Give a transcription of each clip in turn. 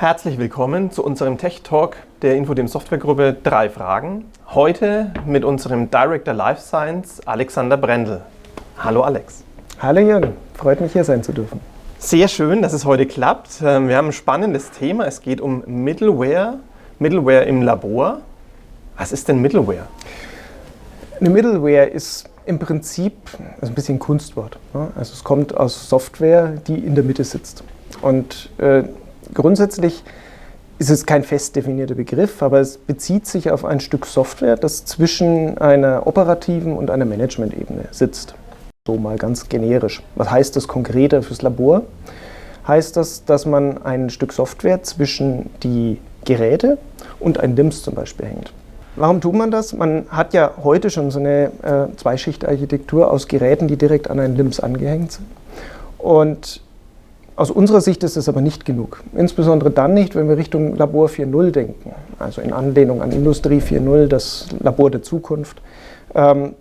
Herzlich willkommen zu unserem Tech Talk der Infodem Softwaregruppe 3 Fragen. Heute mit unserem Director Life Science Alexander Brendel. Hallo Alex. Hallo Jürgen, freut mich hier sein zu dürfen. Sehr schön, dass es heute klappt. Wir haben ein spannendes Thema. Es geht um Middleware im Labor. Was ist denn Middleware? Eine Middleware ist im Prinzip ein bisschen ein Kunstwort. Also es kommt aus Software, die in der Mitte sitzt. Und grundsätzlich ist es kein fest definierter Begriff, aber es bezieht sich auf ein Stück Software, das zwischen einer operativen und einer Management-Ebene sitzt. So mal ganz generisch. Was heißt das konkreter fürs Labor? Heißt das, dass man ein Stück Software zwischen die Geräte und ein LIMS zum Beispiel hängt. Warum tut man das? Man hat ja heute schon so eine Zweischicht-Architektur aus Geräten, die direkt an ein LIMS angehängt sind. Und aus unserer Sicht ist das aber nicht genug. Insbesondere dann nicht, wenn wir Richtung Labor 4.0 denken, also in Anlehnung an Industrie 4.0, das Labor der Zukunft,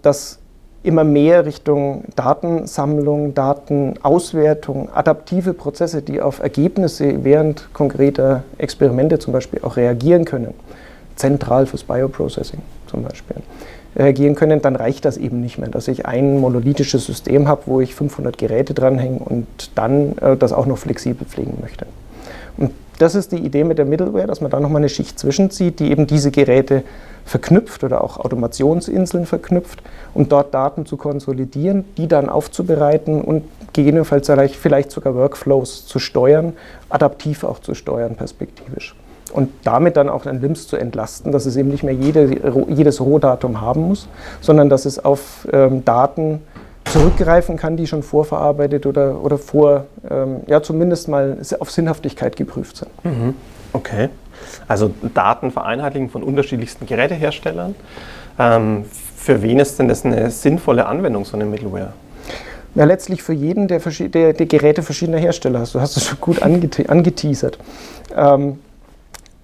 das immer mehr Richtung Datensammlung, Datenauswertung, adaptive Prozesse, die auf Ergebnisse während konkreter Experimente zum Beispiel auch reagieren können, zentral fürs Bioprocessing zum Beispiel, reagieren können, dann reicht das eben nicht mehr, dass ich ein monolithisches System habe, wo ich 500 Geräte dranhänge und dann das auch noch flexibel pflegen möchte. Und das ist die Idee mit der Middleware, dass man da nochmal eine Schicht zwischenzieht, die eben diese Geräte verknüpft oder auch Automationsinseln verknüpft, um dort Daten zu konsolidieren, die dann aufzubereiten und gegebenenfalls vielleicht sogar Workflows zu steuern, adaptiv auch zu steuern perspektivisch. Und damit dann auch ein LIMS zu entlasten, dass es eben nicht mehr jedes Rohdatum haben muss, sondern dass es auf Daten zurückgreifen kann, die schon vorverarbeitet oder zumindest mal auf Sinnhaftigkeit geprüft sind. Okay, also Daten vereinheitlichen von unterschiedlichsten Geräteherstellern. Für wen ist denn das eine sinnvolle Anwendung, so eine Middleware? Ja, letztlich für jeden, der Geräte verschiedener Hersteller hast. Du hast es schon gut angeteasert.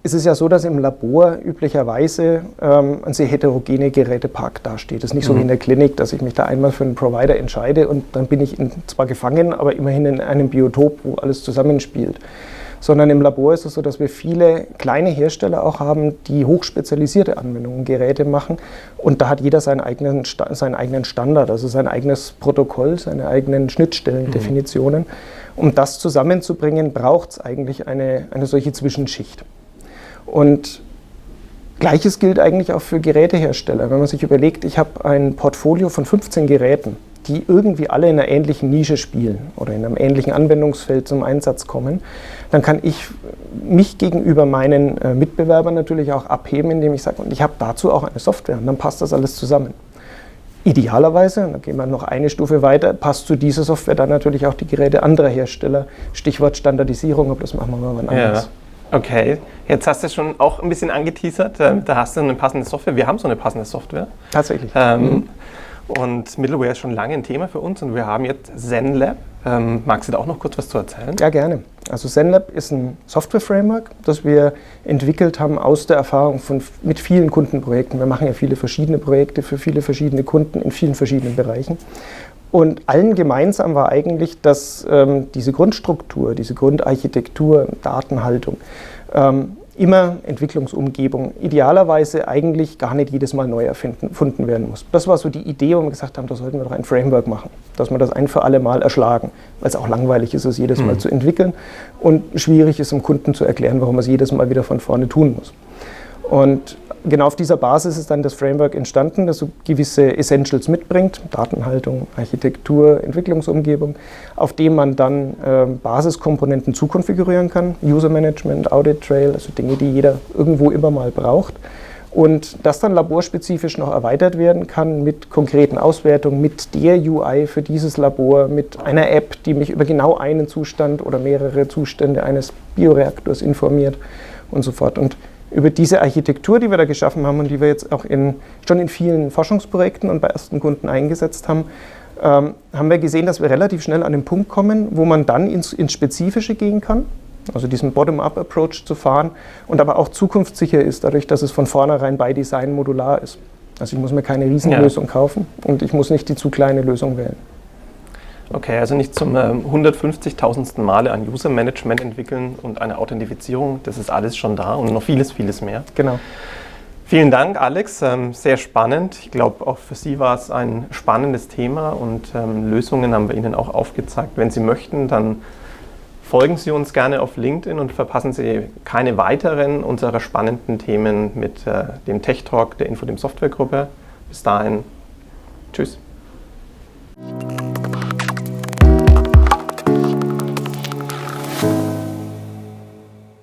Es ist ja so, dass im Labor üblicherweise ein sehr heterogene Gerätepark dasteht. Es ist nicht so wie in der Klinik, dass ich mich da einmal für einen Provider entscheide und dann bin ich zwar gefangen, aber immerhin in einem Biotop, wo alles zusammenspielt. Sondern im Labor ist es so, dass wir viele kleine Hersteller auch haben, die hochspezialisierte Anwendungen, Geräte machen. Und da hat jeder seinen eigenen Standard, also sein eigenes Protokoll, seine eigenen Schnittstellendefinitionen. Um das zusammenzubringen, braucht es eigentlich eine solche Zwischenschicht. Und Gleiches gilt eigentlich auch für Gerätehersteller. Wenn man sich überlegt, ich habe ein Portfolio von 15 Geräten, die irgendwie alle in einer ähnlichen Nische spielen oder in einem ähnlichen Anwendungsfeld zum Einsatz kommen, dann kann ich mich gegenüber meinen Mitbewerbern natürlich auch abheben, indem ich sage, und ich habe dazu auch eine Software und dann passt das alles zusammen. Idealerweise, und da gehen wir noch eine Stufe weiter, passt zu dieser Software dann natürlich auch die Geräte anderer Hersteller. Stichwort Standardisierung, aber das machen wir mal wann anders. Ja. Okay, jetzt hast du schon auch ein bisschen angeteasert, da hast du eine passende Software. Wir haben so eine passende Software. Tatsächlich. Und Middleware ist schon lange ein Thema für uns und wir haben jetzt ZenLab. Magst du da auch noch kurz was zu erzählen? Ja, gerne. Also ZenLab ist ein Software-Framework, das wir entwickelt haben aus der Erfahrung mit vielen Kundenprojekten. Wir machen ja viele verschiedene Projekte für viele verschiedene Kunden in vielen verschiedenen Bereichen. Und allen gemeinsam war eigentlich, dass diese Grundstruktur, diese Grundarchitektur, Datenhaltung, immer Entwicklungsumgebung, idealerweise eigentlich gar nicht jedes Mal neu erfunden werden muss. Das war so die Idee, wo wir gesagt haben, da sollten wir doch ein Framework machen, dass wir das ein für alle Mal erschlagen, weil es auch langweilig ist, es jedes Mal zu entwickeln und schwierig ist, dem Kunden zu erklären, warum er es jedes Mal wieder von vorne tun muss. Und genau auf dieser Basis ist dann das Framework entstanden, das so gewisse Essentials mitbringt, Datenhaltung, Architektur, Entwicklungsumgebung, auf dem man dann Basiskomponenten zukonfigurieren kann, User Management, Audit Trail, also Dinge, die jeder irgendwo immer mal braucht. Und das dann laborspezifisch noch erweitert werden kann mit konkreten Auswertungen, mit der UI für dieses Labor, mit einer App, die mich über genau einen Zustand oder mehrere Zustände eines Bioreaktors informiert und so fort. Und über diese Architektur, die wir da geschaffen haben und die wir jetzt auch schon in vielen Forschungsprojekten und bei ersten Kunden eingesetzt haben, haben wir gesehen, dass wir relativ schnell an den Punkt kommen, wo man dann ins Spezifische gehen kann, also diesen Bottom-up-Approach zu fahren und aber auch zukunftssicher ist, dadurch, dass es von vornherein by Design modular ist. Also ich muss mir keine Riesenlösung kaufen und ich muss nicht die zu kleine Lösung wählen. Okay, also nicht zum 150.000. Male ein User-Management entwickeln und eine Authentifizierung, das ist alles schon da und noch vieles, vieles mehr. Genau. Vielen Dank, Alex. Sehr spannend. Ich glaube, auch für Sie war es ein spannendes Thema und Lösungen haben wir Ihnen auch aufgezeigt. Wenn Sie möchten, dann folgen Sie uns gerne auf LinkedIn und verpassen Sie keine weiteren unserer spannenden Themen mit dem Tech Talk der Infodem Software Gruppe. Bis dahin, tschüss.